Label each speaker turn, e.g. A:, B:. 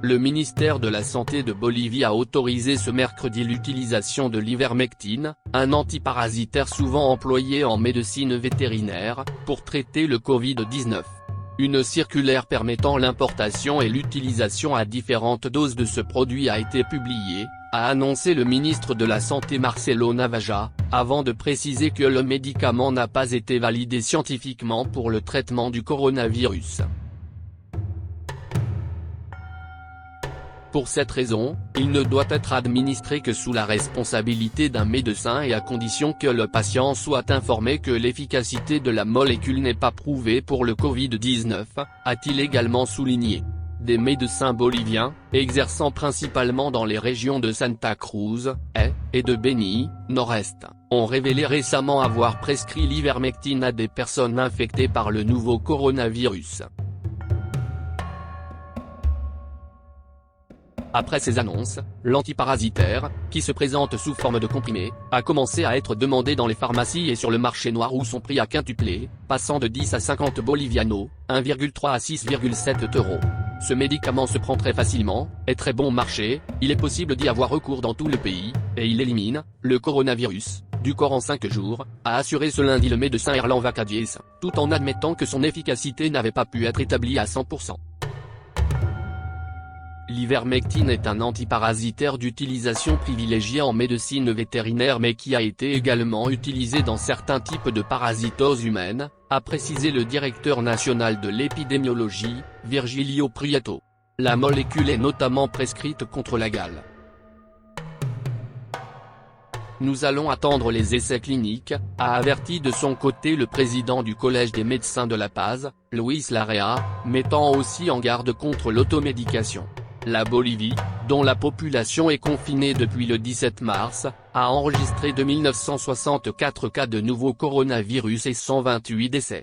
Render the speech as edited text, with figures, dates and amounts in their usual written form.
A: Le ministère de la Santé de Bolivie a autorisé ce mercredi l'utilisation de l'ivermectine, un antiparasitaire souvent employé en médecine vétérinaire, pour traiter le Covid-19. Une circulaire permettant l'importation et l'utilisation à différentes doses de ce produit a été publiée, a annoncé le ministre de la Santé Marcelo Navaja, avant de préciser que le médicament n'a pas été validé scientifiquement pour le traitement du coronavirus. Pour cette raison, il ne doit être administré que sous la responsabilité d'un médecin et à condition que le patient soit informé que l'efficacité de la molécule n'est pas prouvée pour le Covid-19, a-t-il également souligné. Des médecins boliviens, exerçant principalement dans les régions de Santa Cruz, et de Beni, Nord-Est, ont révélé récemment avoir prescrit l'ivermectine à des personnes infectées par le nouveau coronavirus. Après ces annonces, l'antiparasitaire, qui se présente sous forme de comprimé, a commencé à être demandé dans les pharmacies et sur le marché noir où son prix a quintuplé, passant de 10 à 50 bolivianos, 1,3 à 6,7 €. Ce médicament se prend très facilement, est très bon marché, il est possible d'y avoir recours dans tout le pays, et il élimine le coronavirus du corps en 5 jours, a assuré ce lundi le médecin Erlan Vacadies, tout en admettant que son efficacité n'avait pas pu être établie à 100%. L'ivermectine est un antiparasitaire d'utilisation privilégiée en médecine vétérinaire mais qui a été également utilisé dans certains types de parasitoses humaines, a précisé le directeur national de l'épidémiologie, Virgilio Prieto. La molécule est notamment prescrite contre la gale. Nous allons attendre les essais cliniques, a averti de son côté le président du Collège des médecins de La Paz, Luis Larrea, mettant aussi en garde contre l'automédication. La Bolivie, dont la population est confinée depuis le 17 mars, a enregistré 2964 cas de nouveau coronavirus et 128 décès.